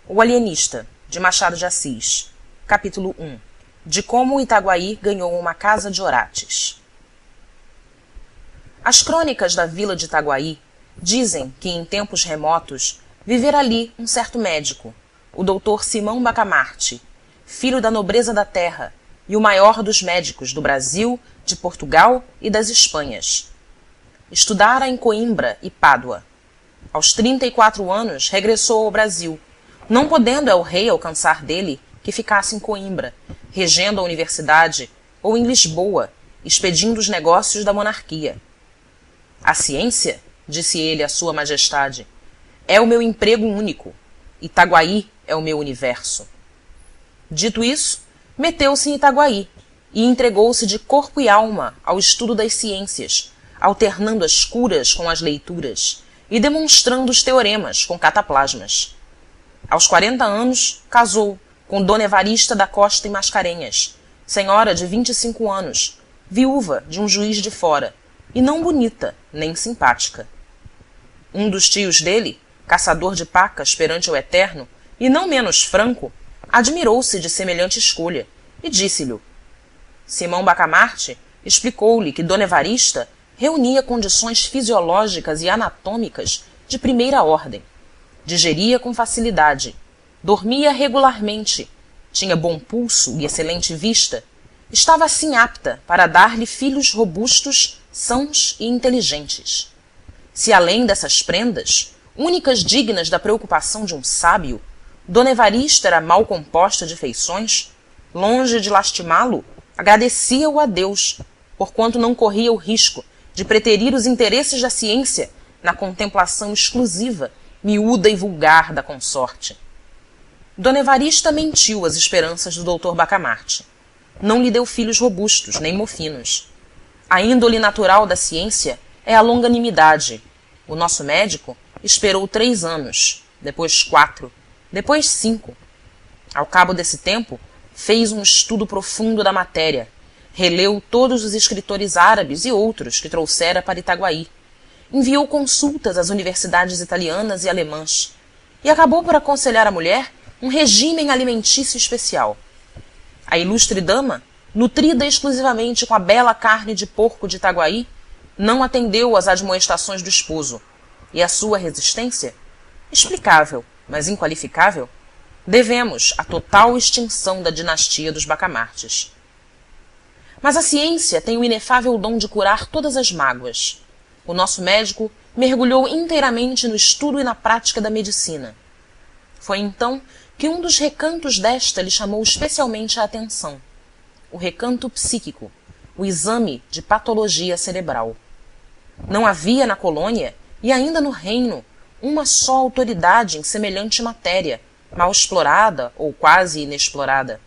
O Alienista, de Machado de Assis. Capítulo 1. De como Itaguaí ganhou uma casa de Orates. As crônicas da vila de Itaguaí dizem que, em tempos remotos, vivera ali um certo médico, o doutor Simão Bacamarte, filho da nobreza da terra e o maior dos médicos do Brasil, de Portugal e das Espanhas. Estudara em Coimbra e Pádua. Aos 34 anos regressou ao Brasil, não podendo el-rei alcançar dele que ficasse em Coimbra, regendo a universidade, ou em Lisboa, expedindo os negócios da monarquia. A ciência, disse ele à sua majestade, é o meu emprego único. Itaguaí é o meu universo. Dito isso, meteu-se em Itaguaí e entregou-se de corpo e alma ao estudo das ciências, alternando as curas com as leituras e demonstrando os teoremas com cataplasmas. Aos 40 anos, casou com Dona Evarista da Costa e Mascarenhas, senhora de 25 anos, viúva de um juiz de fora, e não bonita nem simpática. Um dos tios dele, caçador de pacas perante o Eterno, e não menos franco, admirou-se de semelhante escolha e disse-lhe. Simão Bacamarte explicou-lhe que Dona Evarista reunia condições fisiológicas e anatômicas de primeira ordem. Digeria com facilidade, dormia regularmente, tinha bom pulso e excelente vista, estava assim apta para dar-lhe filhos robustos, sãos e inteligentes. Se além dessas prendas, únicas dignas da preocupação de um sábio, Dona Evarista era mal composta de feições, longe de lastimá-lo, agradecia-o a Deus, porquanto não corria o risco de preterir os interesses da ciência na contemplação exclusiva, miúda e vulgar da consorte. Dona Evarista mentiu às esperanças do doutor Bacamarte. Não lhe deu filhos robustos, nem mofinos. A índole natural da ciência é a longanimidade. O nosso médico esperou 3 anos, depois 4, depois 5. Ao cabo desse tempo, fez um estudo profundo da matéria, releu todos os escritores árabes e outros que trouxera para Itaguaí, enviou consultas às universidades italianas e alemãs, e acabou por aconselhar à mulher um regime alimentício especial. A ilustre dama, nutrida exclusivamente com a bela carne de porco de Itaguaí, não atendeu às admoestações do esposo, e a sua resistência, explicável, mas inqualificável, devemos à total extinção da dinastia dos Bacamartes. Mas a ciência tem o inefável dom de curar todas as mágoas. O nosso médico mergulhou inteiramente no estudo e na prática da medicina. Foi então que um dos recantos desta lhe chamou especialmente a atenção. O recanto psíquico, o exame de patologia cerebral. Não havia na colônia, e ainda no reino, uma só autoridade em semelhante matéria, mal explorada ou quase inexplorada.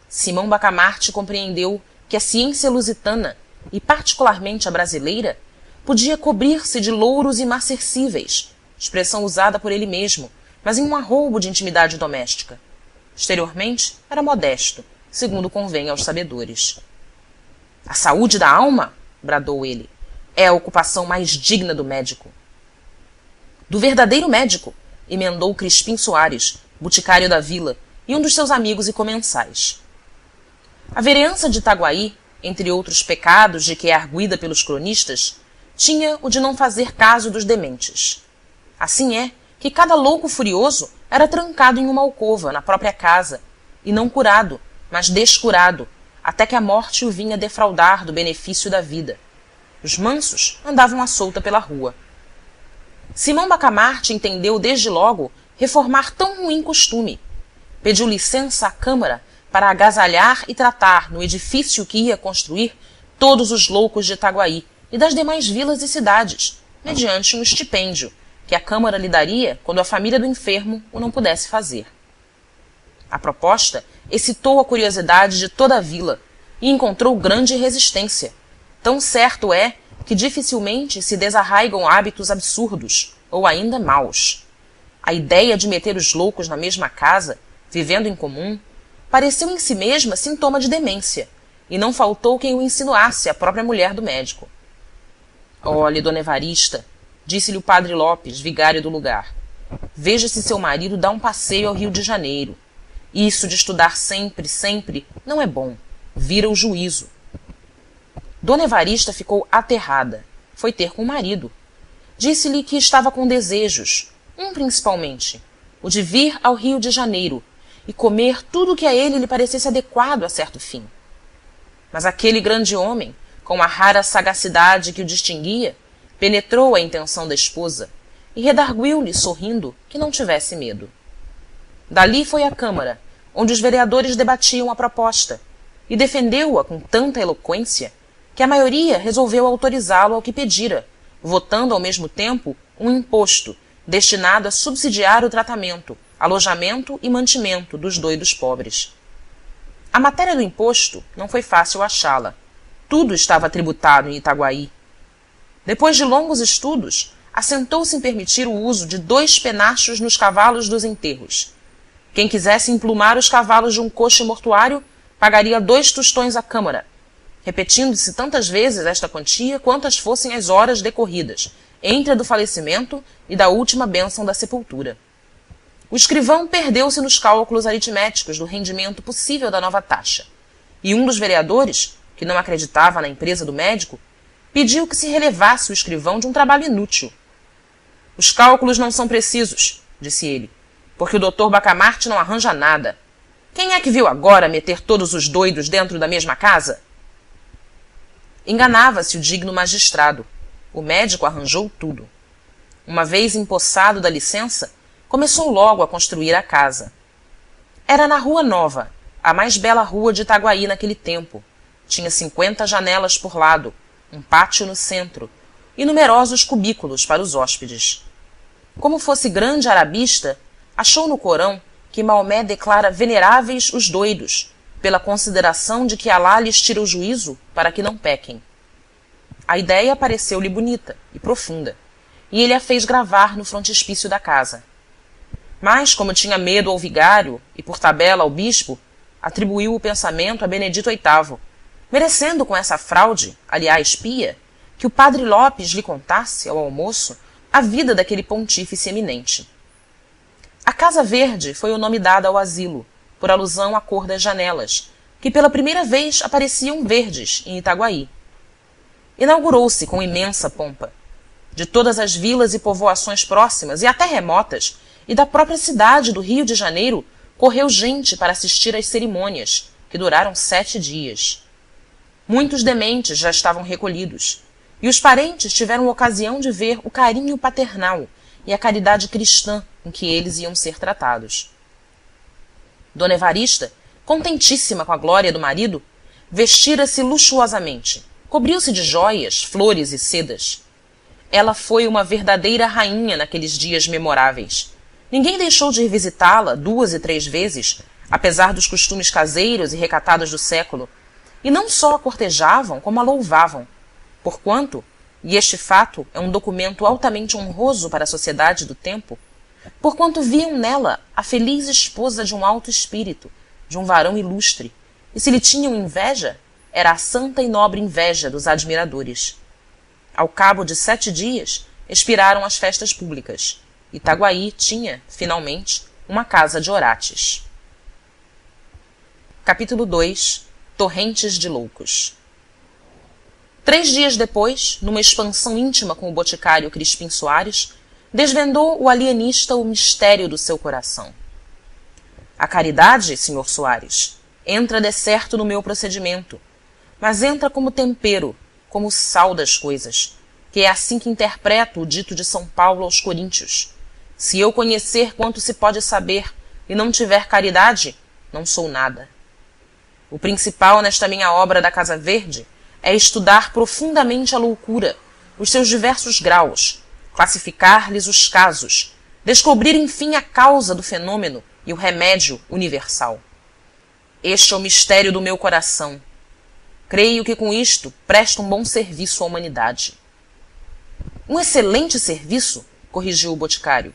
Simão Bacamarte compreendeu que a ciência lusitana, e particularmente a brasileira, podia cobrir-se de louros imarcessíveis, expressão usada por ele mesmo, mas em um arroubo de intimidade doméstica. Exteriormente, era modesto, segundo convém aos sabedores. A saúde da alma, bradou ele, é a ocupação mais digna do médico. Do verdadeiro médico, emendou Crispim Soares, boticário da vila, e um dos seus amigos e comensais. A vereança de Itaguaí, entre outros pecados de que é arguida pelos cronistas, tinha o de não fazer caso dos dementes. Assim é que cada louco furioso era trancado em uma alcova na própria casa, e não curado, mas descurado, até que a morte o vinha defraudar do benefício da vida. Os mansos andavam à solta pela rua. Simão Bacamarte entendeu desde logo reformar tão ruim costume. Pediu licença à Câmara para agasalhar e tratar no edifício que ia construir todos os loucos de Itaguaí e das demais vilas e cidades, mediante um estipêndio que a Câmara lhe daria quando a família do enfermo o não pudesse fazer. A proposta excitou a curiosidade de toda a vila e encontrou grande resistência. Tão certo é que dificilmente se desarraigam hábitos absurdos, ou ainda maus. A ideia de meter os loucos na mesma casa, vivendo em comum, pareceu em si mesma sintoma de demência, e não faltou quem o insinuasse à própria mulher do médico. Olhe, Dona Evarista, disse-lhe o padre Lopes, vigário do lugar, Veja se seu marido dá um passeio ao Rio de Janeiro. Isso de estudar sempre, sempre, não é bom. Vira o juízo. Dona Evarista ficou aterrada. Foi ter com o marido. Disse-lhe que estava com desejos, um principalmente, o de vir ao Rio de Janeiro e comer tudo o que a ele lhe parecesse adequado a certo fim. Mas aquele grande homem, com a rara sagacidade que o distinguia, penetrou a intenção da esposa e redarguiu-lhe, sorrindo, que não tivesse medo. Dali foi à Câmara, onde os vereadores debatiam a proposta, e defendeu-a com tanta eloquência que a maioria resolveu autorizá-lo ao que pedira, votando ao mesmo tempo um imposto destinado a subsidiar o tratamento, alojamento e mantimento dos doidos pobres. A matéria do imposto não foi fácil achá-la. Tudo estava tributado em Itaguaí. Depois de longos estudos, assentou-se em permitir o uso de 2 penachos nos cavalos dos enterros. Quem quisesse emplumar os cavalos de um coche mortuário pagaria 2 tostões à Câmara, repetindo-se tantas vezes esta quantia quantas fossem as horas decorridas entre a do falecimento e da última bênção da sepultura. O escrivão perdeu-se nos cálculos aritméticos do rendimento possível da nova taxa, e um dos vereadores, que não acreditava na empresa do médico, pediu que se relevasse o escrivão de um trabalho inútil. Os cálculos não são precisos, disse ele, porque o Dr. Bacamarte não arranja nada. Quem é que viu agora meter todos os doidos dentro da mesma casa? Enganava-se o digno magistrado. O médico arranjou tudo. Uma vez empossado da licença, começou logo a construir a casa. Era na Rua Nova, a mais bela rua de Itaguaí naquele tempo. Tinha 50 janelas por lado, um pátio no centro e numerosos cubículos para os hóspedes. Como fosse grande arabista, achou no Corão que Maomé declara veneráveis os doidos, pela consideração de que Alá lhes tira o juízo para que não pequem. A ideia pareceu-lhe bonita e profunda, e ele a fez gravar no frontispício da casa. Mas, como tinha medo ao vigário e, por tabela, ao bispo, atribuiu o pensamento a Benedito VIII, merecendo com essa fraude, aliás pia, que o padre Lopes lhe contasse, ao almoço, a vida daquele pontífice eminente. A Casa Verde foi o nome dado ao asilo, por alusão à cor das janelas, que pela primeira vez apareciam verdes em Itaguaí. Inaugurou-se com imensa pompa. De todas as vilas e povoações próximas e até remotas, e da própria cidade do Rio de Janeiro, correu gente para assistir às cerimônias, que duraram 7 dias. Muitos dementes já estavam recolhidos, e os parentes tiveram ocasião de ver o carinho paternal e a caridade cristã com que eles iam ser tratados. Dona Evarista, contentíssima com a glória do marido, vestira-se luxuosamente, cobriu-se de jóias, flores e sedas. Ela foi uma verdadeira rainha naqueles dias memoráveis. Ninguém deixou de ir visitá-la 2 e 3 vezes, apesar dos costumes caseiros e recatados do século, e não só a cortejavam, como a louvavam, porquanto, e este fato é um documento altamente honroso para a sociedade do tempo, porquanto viam nela a feliz esposa de um alto espírito, de um varão ilustre, e se lhe tinham inveja, era a santa e nobre inveja dos admiradores. Ao cabo de 7 dias, expiraram as festas públicas. Itaguaí tinha, finalmente, uma casa de orates. Capítulo 2. Torrentes de loucos. 3 dias depois, numa expansão íntima com o boticário Crispim Soares, desvendou o alienista o mistério do seu coração. A caridade, Sr. Soares, entra decerto no meu procedimento, mas entra como tempero, como sal das coisas, que é assim que interpreto o dito de São Paulo aos Coríntios. Se eu conhecer quanto se pode saber e não tiver caridade, não sou nada. O principal nesta minha obra da Casa Verde é estudar profundamente a loucura, os seus diversos graus, classificar-lhes os casos, descobrir enfim a causa do fenômeno e o remédio universal. Este é o mistério do meu coração. Creio que com isto presto um bom serviço à humanidade. Um excelente serviço, corrigiu o boticário.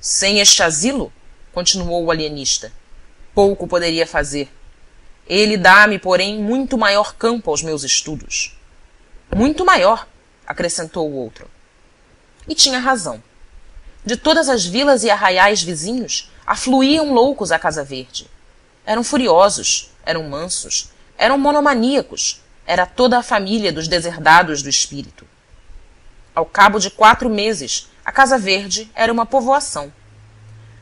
Sem este asilo, continuou o alienista, pouco poderia fazer. Ele dá-me, porém, muito maior campo aos meus estudos. Muito maior, acrescentou o outro. E tinha razão. de todas as vilas e arraiais vizinhos, afluíam loucos à Casa Verde. Eram furiosos, eram mansos, eram monomaníacos, era toda a família dos deserdados do espírito. Ao cabo de 4 meses, a Casa Verde era uma povoação.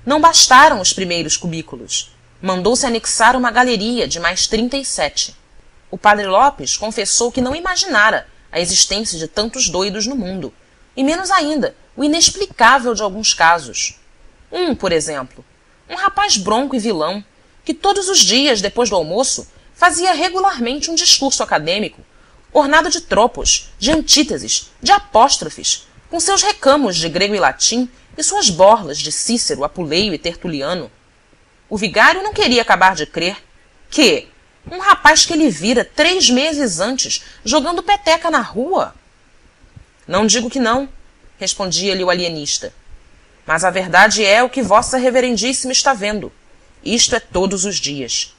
Não bastaram os primeiros cubículos. Mandou-se anexar uma galeria de mais 37. O padre Lopes confessou que não imaginara a existência de tantos doidos no mundo, e menos ainda o inexplicável de alguns casos. Por exemplo, um rapaz bronco e vilão, que todos os dias, depois do almoço, fazia regularmente um discurso acadêmico, ornado de tropos, de antíteses, de apóstrofes, com seus recamos de grego e latim e suas borlas de Cícero, Apuleio e Tertuliano. O vigário não queria acabar de crer que um rapaz que ele vira 3 meses antes jogando peteca na rua. Não digo que não, respondia-lhe o alienista. Mas a verdade é o que vossa reverendíssima está vendo. Isto é todos os dias.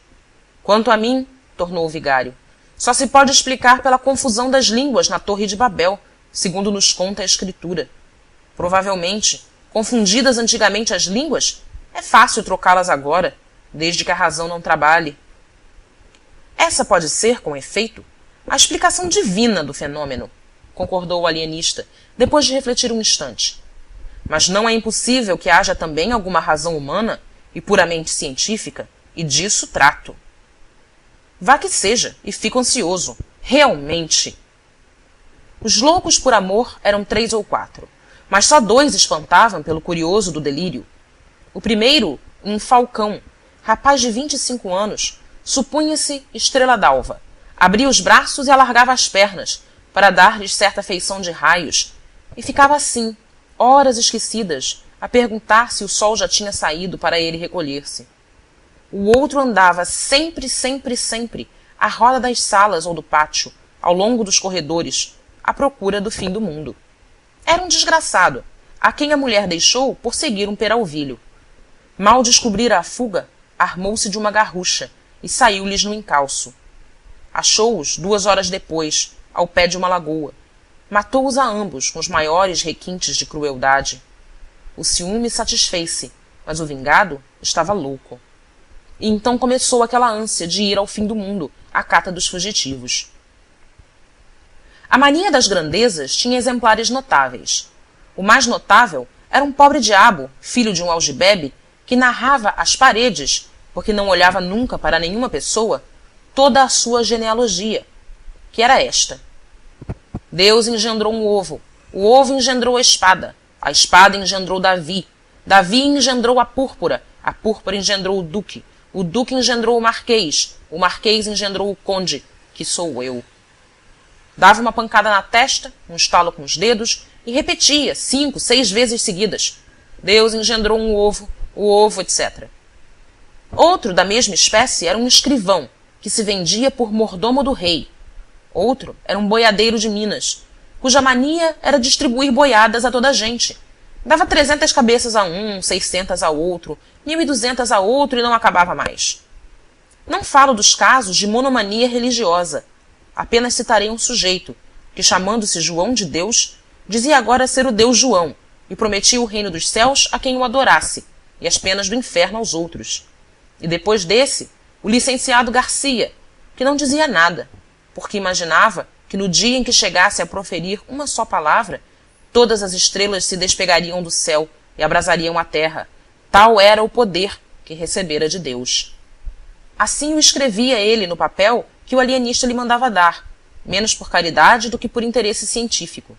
Quanto a mim, tornou o vigário, só se pode explicar pela confusão das línguas na Torre de Babel, segundo nos conta a Escritura. Provavelmente, confundidas antigamente as línguas, é fácil trocá-las agora, desde que a razão não trabalhe. Essa pode ser, com efeito, a explicação divina do fenômeno, concordou o alienista, depois de refletir um instante. Mas não é impossível que haja também alguma razão humana e puramente científica, e disso trato. Vá que seja, e fico ansioso. Realmente. Os loucos por amor eram 3 ou 4, mas só 2 espantavam pelo curioso do delírio. O primeiro, um falcão, rapaz de 25 anos, supunha-se estrela d'alva. Abria os braços e alargava as pernas, para dar-lhes certa feição de raios, e ficava assim, horas esquecidas, a perguntar se o sol já tinha saído para ele recolher-se. O outro andava sempre, à roda das salas ou do pátio, ao longo dos corredores, à procura do fim do mundo. Era um desgraçado, a quem a mulher deixou por seguir um peralvilho. Mal descobrira a fuga, armou-se de uma garrucha e saiu-lhes no encalço. Achou-os 2 horas depois, ao pé de uma lagoa. Matou-os a ambos com os maiores requintes de crueldade. O ciúme satisfez-se, mas o vingado estava louco. E então começou aquela ânsia de ir ao fim do mundo, à cata dos fugitivos. A mania das grandezas tinha exemplares notáveis. O mais notável era um pobre diabo, filho de um algibebe, que narrava às paredes, porque não olhava nunca para nenhuma pessoa, toda a sua genealogia, que era esta. Deus engendrou um ovo, o ovo engendrou a espada engendrou Davi engendrou a púrpura engendrou o duque engendrou o marquês engendrou o conde, que sou eu. Dava uma pancada na testa, um estalo com os dedos, e repetia 5, 6 vezes seguidas. Deus engendrou um ovo, o ovo, etc. Outro da mesma espécie era um escrivão, que se vendia por mordomo do rei. Outro era um boiadeiro de Minas, cuja mania era distribuir boiadas a toda a gente. Dava 300 cabeças a um, 600 a outro, 1.200 a outro e não acabava mais. Não falo dos casos de monomania religiosa. Apenas citarei um sujeito, que chamando-se João de Deus, dizia agora ser o Deus João, e prometia o reino dos céus a quem o adorasse, e as penas do inferno aos outros. E depois desse, o licenciado Garcia, que não dizia nada, porque imaginava que no dia em que chegasse a proferir uma só palavra, todas as estrelas se despegariam do céu e abrasariam a terra. Tal era o poder que recebera de Deus. Assim o escrevia ele no papel que o alienista lhe mandava dar, menos por caridade do que por interesse científico.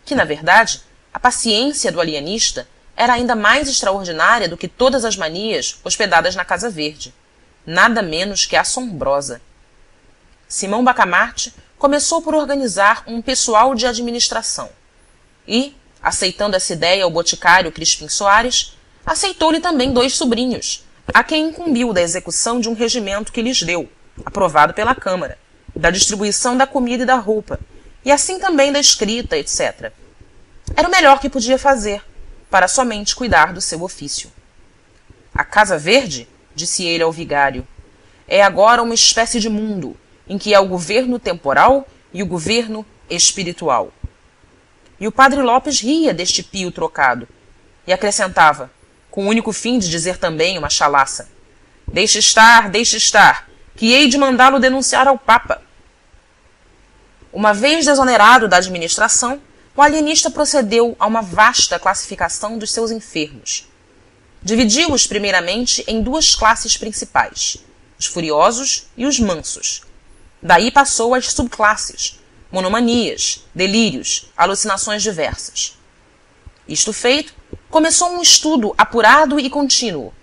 Que, na verdade, a paciência do alienista era ainda mais extraordinária do que todas as manias hospedadas na Casa Verde, nada menos que assombrosa. Simão Bacamarte começou por organizar um pessoal de administração e, aceitando essa ideia o boticário Crispim Soares, aceitou-lhe também 2 sobrinhos, a quem incumbiu da execução de um regimento que lhes deu, aprovado pela Câmara, da distribuição da comida e da roupa, e assim também da escrita, etc. Era o melhor que podia fazer, para somente cuidar do seu ofício. A Casa Verde, disse ele ao vigário, é agora uma espécie de mundo, em que há o governo temporal e o governo espiritual. E o padre Lopes ria deste pio trocado. e acrescentava, com o único fim de dizer também uma chalaça: deixe estar, que hei de mandá-lo denunciar ao Papa. Uma vez desonerado da administração, o alienista procedeu a uma vasta classificação dos seus enfermos. Dividiu-os primeiramente em duas classes principais, os furiosos e os mansos. Daí passou às subclasses, monomanias, delírios, alucinações diversas. Isto feito, começou um estudo apurado e contínuo.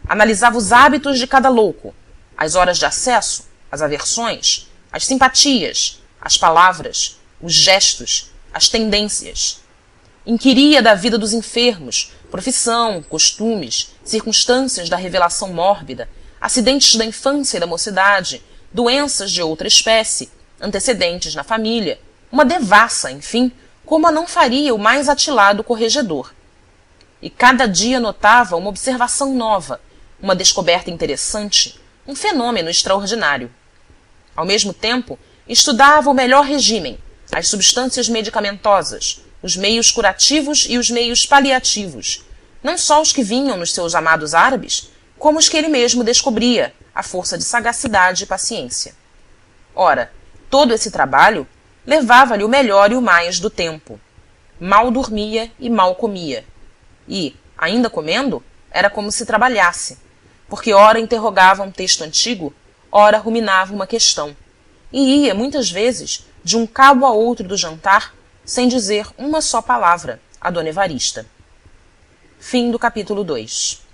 Analisava os hábitos de cada louco, as horas de acesso, as aversões, as simpatias, as palavras, os gestos, as tendências. Inquiria da vida dos enfermos, profissão, costumes, circunstâncias da revelação mórbida, acidentes da infância e da mocidade, doenças de outra espécie, antecedentes na família, uma devassa, enfim, como a não faria o mais atilado corregedor. E cada dia notava uma observação nova, uma descoberta interessante, um fenômeno extraordinário. Ao mesmo tempo, estudava o melhor regime, as substâncias medicamentosas, os meios curativos e os meios paliativos, não só os que vinham nos seus amados árabes, como os que ele mesmo descobria, à força de sagacidade e paciência. Ora, todo esse trabalho levava-lhe o melhor e o mais do tempo. Mal dormia e mal comia. E, ainda comendo, era como se trabalhasse, porque ora interrogava um texto antigo, ora ruminava uma questão, e ia, muitas vezes, de um cabo a outro do jantar, sem dizer uma só palavra a Dona Evarista. Fim do capítulo 2.